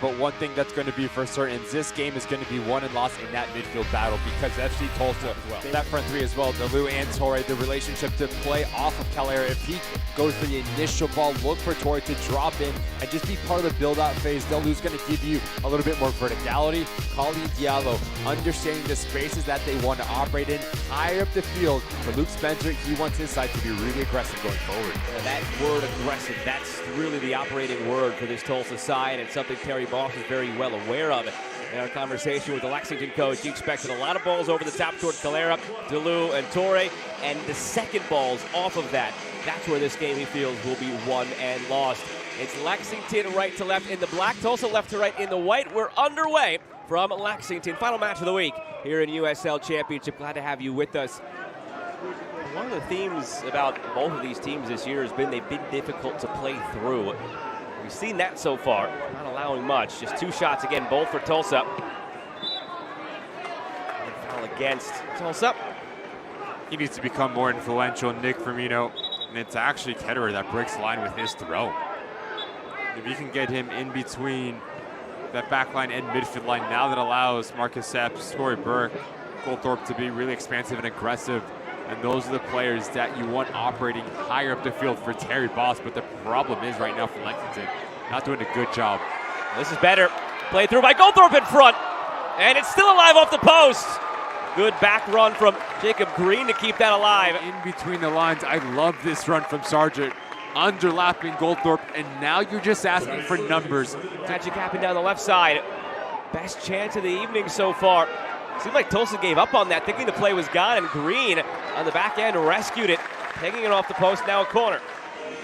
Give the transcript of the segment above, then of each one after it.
but one thing that's going to be for certain is this game is going to be won and lost in that midfield battle, because FC Tulsa, that front three as well, Dalou and Torre, the relationship to play off of Calheira. If he goes for the initial ball, look for Torre to drop in and just be part of the build-out phase. Dalou's going to give you a little bit more verticality. Colli and Diallo understanding the spaces that they want to operate in higher up the field. For Luke Spencer, he wants his side to be really aggressive going forward. That word aggressive, that's really the operating word for this Tulsa side, and something Terry Boss is very well aware of. In our conversation with the Lexington coach, he expected a lot of balls over the top towards Calheira, Dalou, and Torre, and the second balls off of that, that's where this game he feels will be won and lost. It's Lexington right to left in the black, Tulsa left to right in the white. We're underway from Lexington. Final match of the week here in USL Championship. Glad to have you with us. One of the themes about both of these teams this year has been they've been difficult to play through. We've seen that so far, not allowing much. Just 2 shots again, both for Tulsa. And foul against Tulsa. He needs to become more influential, Nick Firmino. And it's actually Ketterer that breaks the line with his throw. If you can get him in between that back line and midfield line, now that allows Marcus Sepps, Cory, Burke, Goldthorp to be really expansive and aggressive. And those are the players that you want operating higher up the field for Terry Boss. But the problem is right now for Lexington, not doing a good job. This is better. Played through by Goldthorp in front. And it's still alive off the post. Good back run from Jacob Greene to keep that alive. In between the lines, I love this run from Sargent. Underlapping Goldthorp, and now you're just asking for numbers. Magic happened down the left side. Best chance of the evening so far. Seemed like Tulsa gave up on that, thinking the play was gone, and Greene on the back end rescued it, taking it off the post, now a corner.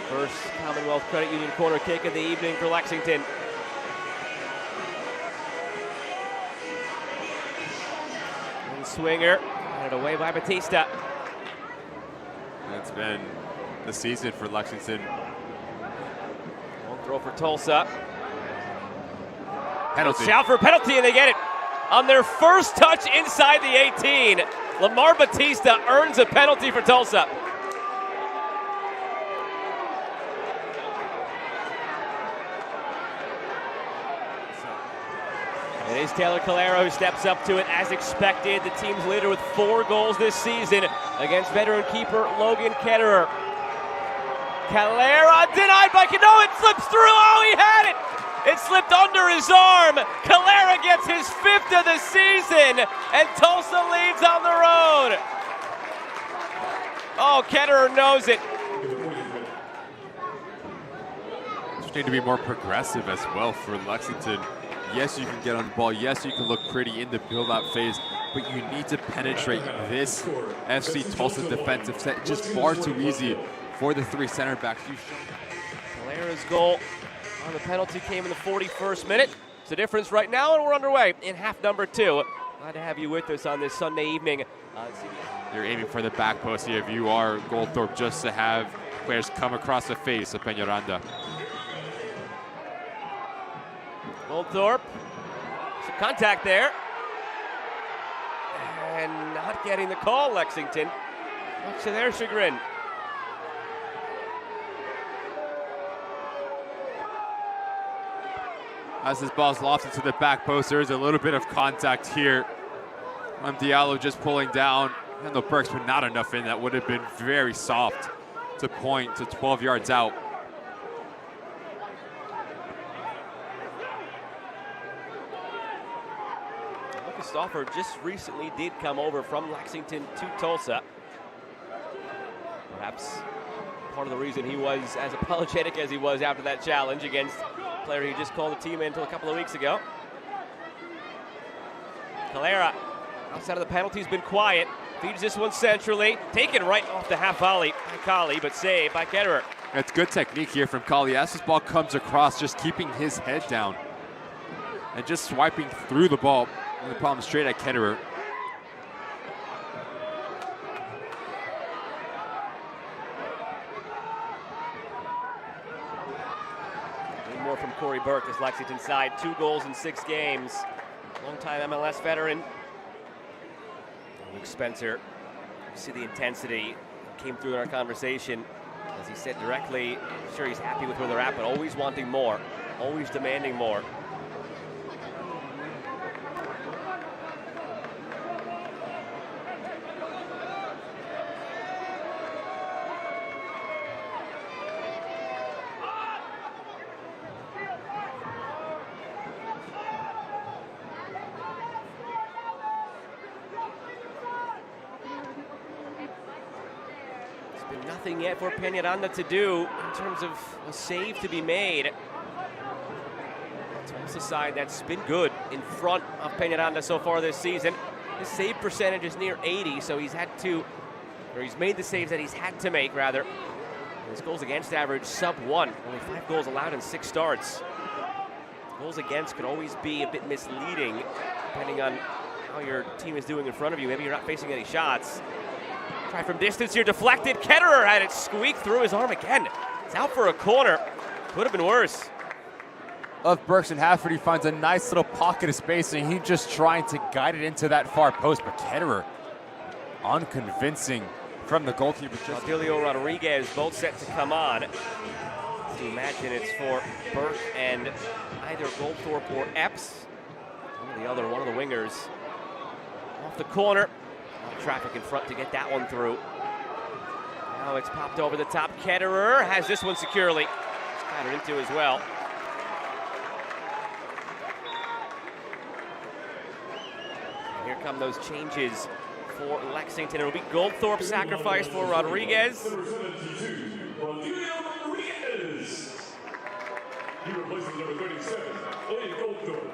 First Commonwealth Credit Union corner kick of the evening for Lexington. And swinger, and away by Batista. It's been the season for Lexington. Won't throw for Tulsa. Penalty. Shout for a penalty, and they get it. On their first touch inside the 18, Lamar Batista earns a penalty for Tulsa. It is Taylor Calheira who steps up to it as expected. The team's leader with 4 goals this season against veteran keeper Logan Ketterer. Calheira denied by Cano, it slips through, oh, he had it! It slipped under his arm. Calheira gets his 5th of the season, and Tulsa leads on the road. Oh, Ketterer knows it. You need to be more progressive as well for Lexington. Yes, you can get on the ball. Yes, you can look pretty in the build-out phase, but you need to penetrate this FC Tulsa defensive set. Just far too easy for the 3 center backs. Calheira's goal on the penalty came in the 41st minute. It's the difference right now, and we're underway in half number 2. Glad to have you with us on this Sunday evening. You're aiming for the back post here if you are Goldthorp, just to have players come across the face of Peñaranda. Goldthorp, some contact there. And not getting the call, Lexington. Much to their chagrin. As this ball's lofted to the back post, there is a little bit of contact here. Diallo just pulling down. And the Burks, but not enough in. That would have been very soft to point to 12 yards out. Lucas Stauffer just recently did come over from Lexington to Tulsa. Perhaps part of the reason he was as apologetic as he was after that challenge against a player he just called the team in until a couple of weeks ago. Calheira, outside of the penalty, has been quiet. Feeds this one centrally. Taken right off the half volley by Colli, but saved by Ketterer. That's good technique here from Colli. As this ball comes across, just keeping his head down and just swiping through the ball. And the problem straight at Ketterer. More from Cory Burke, this Lexington side. 2 goals in 6 games. Longtime MLS veteran. Luke Spencer, you see the intensity came through in our conversation. As he said directly, I'm sure he's happy with where they're at, but always wanting more, always demanding more. Nothing yet for Peñaranda to do in terms of a save to be made. Tulsa side that's been good in front of Peñaranda so far this season. His save percentage is near 80, so he's made the saves that he's had to make, rather. His goals against average sub-1, only 5 goals allowed in 6 starts. Goals against could always be a bit misleading, depending on how your team is doing in front of you. Maybe you're not facing any shots. Try from distance here, deflected. Ketterer had it squeak through his arm again. It's out for a corner. Could have been worse. Of Burke, and Hafferty finds a nice little pocket of space, and he's just trying to guide it into that far post. But Ketterer, unconvincing from the goalkeeper. Diallo, Rodriguez, both set to come on. To imagine it's for Burke and either Goldthorp or Epps. One of the wingers. Off the corner. A lot of traffic in front to get that one through. Now it's popped over the top. Ketterer has this one securely. Scattered into as well. And here come those changes for Lexington. It'll be Goldthorp sacrifice for Rodriguez. He replaces number 37, Eliot Goldthorp.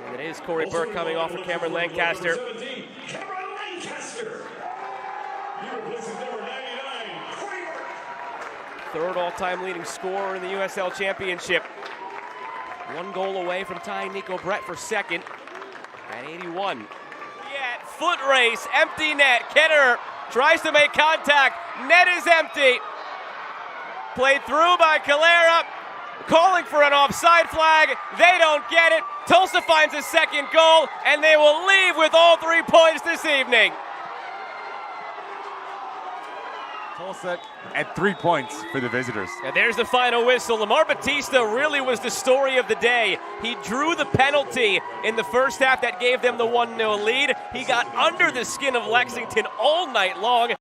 And it is Cory Burke coming off for Cameron Lancaster. 17, Cameron Lancaster. He replaces number 99, Cory Burke. Third all-time leading scorer in the USL Championship. 1 goal away from tying Nico Brett for second at 81. Yeah, foot race, empty net. Ketterer tries to make contact. Net is empty. Played through by Calheira. Calling for an offside flag. They don't get it. Tulsa finds a second goal, and they will leave with all 3 points this evening. Tulsa at 3 points for the visitors. And there's the final whistle. Lamar Batista really was the story of the day. He drew the penalty in the first half that gave them the 1-0 lead. He got under the skin of Lexington all night long.